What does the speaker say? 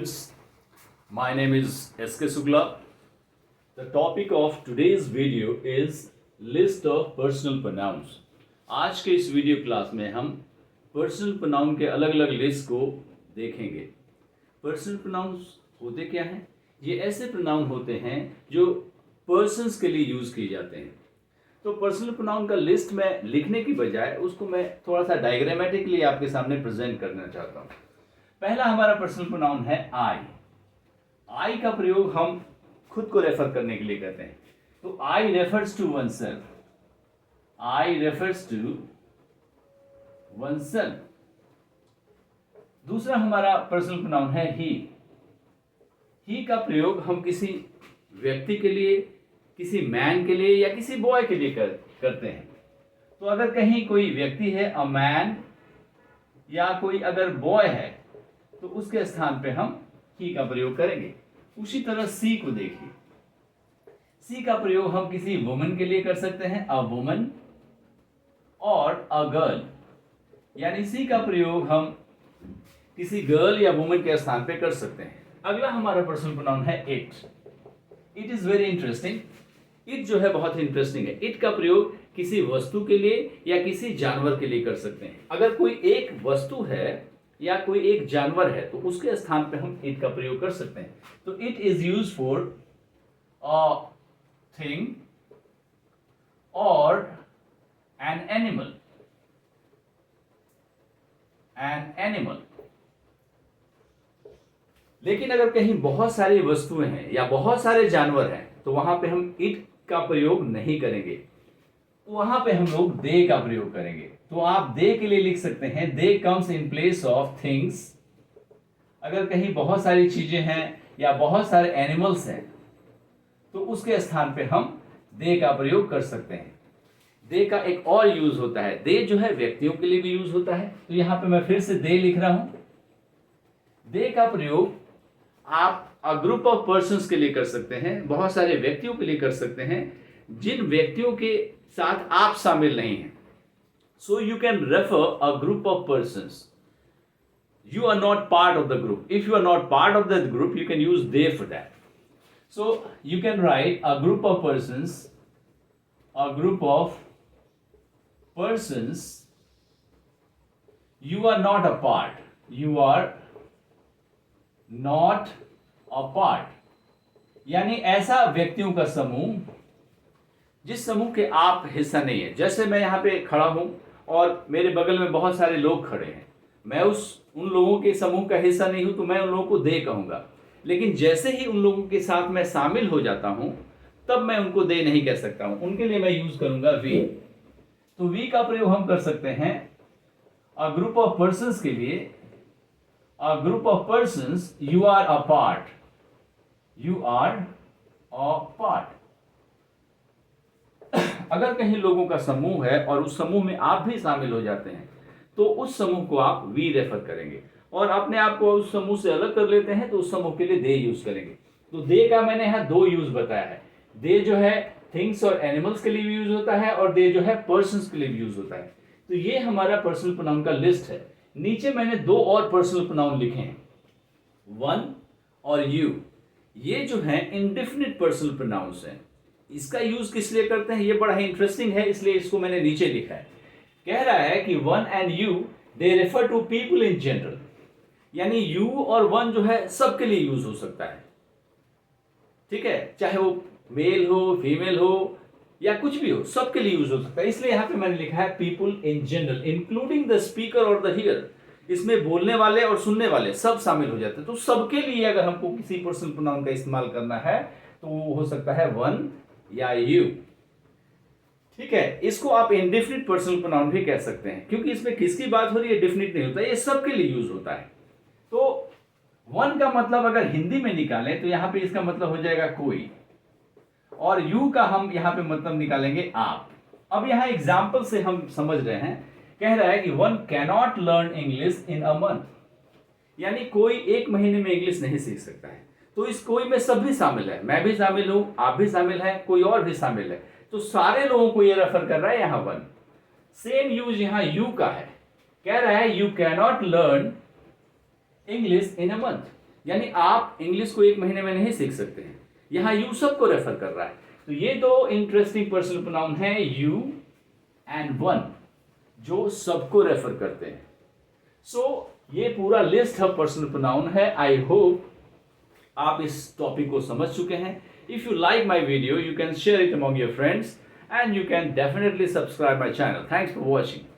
My name is S.K. Sugla. The topic of today's video is list of personal pronouns. आज के इस video class में हम personal pronoun के अलग अलग लिस्ट को देखेंगे। पर्सनल प्रोनाउंस होते क्या हैं? ये ऐसे प्रोनाउन होते हैं जो पर्सन्स के लिए यूज़ किए जाते हैं। तो पर्सनल प्रोनाउन का लिस्ट में लिखने की बजाय उसको मैं थोड़ा सा डायग्रामेटिकली आपके सामने प्रेजेंट करना चाहता हूँ। पहला हमारा पर्सनल प्रोनाउन है आई। आई का प्रयोग हम खुद को रेफर करने के लिए करते हैं। तो I refers to oneself. I refers to oneself. दूसरा हमारा पर्सनल प्रोनाउन है ही। ही का प्रयोग हम किसी व्यक्ति के लिए, किसी मैन के लिए या किसी बॉय के लिए करते हैं। तो अगर कहीं कोई व्यक्ति है अ मैन, या कोई अगर बॉय है तो उसके स्थान पे हम ही का प्रयोग करेंगे। उसी तरह सी को देखिए। सी का प्रयोग हम किसी वुमन के लिए कर सकते हैं, अ वुमन और अ गर्ल। यानी सी का प्रयोग हम किसी गर्ल या वुमन के स्थान पे कर सकते हैं। अगला हमारा पर्सनल प्रोनाउन है it. It is very interesting. It जो है बहुत इंटरेस्टिंग है। इट का प्रयोग किसी वस्तु के लिए या किसी जानवर के लिए कर सकते हैं। अगर कोई एक वस्तु है या कोई एक जानवर है तो उसके स्थान पे हम इट का प्रयोग कर सकते हैं। तो it is use for a thing और एन एनिमल। An animal. लेकिन अगर कहीं बहुत सारी वस्तुएं हैं या बहुत सारे जानवर हैं तो वहां पे हम इट का प्रयोग नहीं करेंगे। वहां पे हम लोग दे का प्रयोग करेंगे। तो आप दे के लिए लिख सकते हैं they comes in place of things. अगर कहीं बहुत सारी चीजें हैं या बहुत सारे एनिमल्स हैं तो उसके स्थान पे हम दे का प्रयोग कर सकते हैं। दे का एक और यूज होता है। दे जो है व्यक्तियों के लिए भी यूज होता है। तो यहां पे मैं फिर से दे लिख रहा हूं। दे का प्रयोग आप अ ग्रुप ऑफ पर्सन्स के लिए कर सकते हैं, बहुत सारे व्यक्तियों के लिए कर सकते हैं जिन व्यक्तियों के साथ आप शामिल नहीं हैं। So you can refer a group of persons. You are not part of the group. If you are not part of that group, you can use they for that. So you can write a group of persons, a group of persons. You are not a part. You are not a part. यानी ऐसा व्यक्तियों का समूह जिस समूह के आप हिस्सा नहीं है। जैसे मैं यहाँ पे खड़ा हूं और मेरे बगल में बहुत सारे लोग खड़े हैं, मैं उन लोगों के समूह का हिस्सा नहीं हूं तो मैं उन लोगों को दे कहूंगा। लेकिन जैसे ही उन लोगों के साथ मैं शामिल हो जाता हूं तब मैं उनको दे नहीं कह सकता हूं। उनके लिए मैं यूज करूंगा वी। तो वी का प्रयोग हम कर सकते हैं अ ग्रुप ऑफ पर्सन्स के लिए। A group of persons, you are a part. You are a part. अगर कहीं लोगों का समूह है और उस समूह में आप भी शामिल हो जाते हैं तो उस समूह को आप वी रेफर करेंगे। और अपने आप को उस समूह से अलग कर लेते हैं तो उस समूह के लिए दे यूज करेंगे। तो दे का मैंने यहां दो यूज बताया है। दे जो है थिंग्स और एनिमल्स के लिए भी यूज होता है और दे जो है पर्सन्स के लिए भी यूज होता है। तो ये हमारा पर्सनल प्रोनाउन का लिस्ट है। नीचे मैंने दो और पर्सनल प्रोनाउन लिखे हैं, वन और यू। ये जो है इंडेफिनिट पर्सनल प्रोनाउंस हैं। इसका यूज किस लिए करते हैं ये बड़ा ही इंटरेस्टिंग है, इसलिए इसको मैंने नीचे लिखा है। कह रहा है कि one and you they refer to people in general. यानी यू और वन जो है सबके लिए यूज हो सकता है। ठीक है, चाहे वो मेल हो, फीमेल हो या कुछ भी हो, सबके लिए यूज हो सकता है। इसलिए यहां पे मैंने लिखा है people in general including the speaker और द हियर। इसमें बोलने वाले और सुनने वाले सब शामिल हो जाते हैं। तो सबके लिए अगर हमको किसी पर्सनल प्रोनाउन का इस्तेमाल करना है तो वो हो सकता है वन या यू। ठीक है, इसको आप इंडेफिनिट पर्सनल प्रोनाउन भी कह सकते हैं क्योंकि इसमें किसकी बात हो रही है, डेफिनिट नहीं होता, ये सबके लिए यूज होता है। तो वन का मतलब अगर हिंदी में निकालें तो यहां पे इसका मतलब हो जाएगा कोई, और यू का हम यहां पे मतलब निकालेंगे आप। अब यहां एग्जाम्पल से हम समझ रहे हैं। कह रहा है कि one cannot learn English in a month. यानी कोई एक महीने में इंग्लिश नहीं सीख सकता है। तो इस कोई में सब भी शामिल है, मैं भी शामिल हूं, आप भी शामिल हैं, कोई और भी शामिल है। तो सारे लोगों को ये रेफर कर रहा है यहां वन। सेम यूज यहां यू का है। कह रहा है you cannot learn English in a month. यानी आप इंग्लिश को 1 महीने में नहीं सीख सकते हैं। यहाँ यू सबको रेफर कर रहा है। तो ये दो इंटरेस्टिंग पर्सनल प्रोनाउन हैं, यू एंड वन, जो सबको रेफर करते हैं। सो ये पूरा लिस्ट ऑफ पर्सनल प्रोनाउन है। आई होप आप इस टॉपिक को समझ चुके हैं। If you like my video, you can share it among your friends and you can definitely subscribe my channel. Thanks for watching.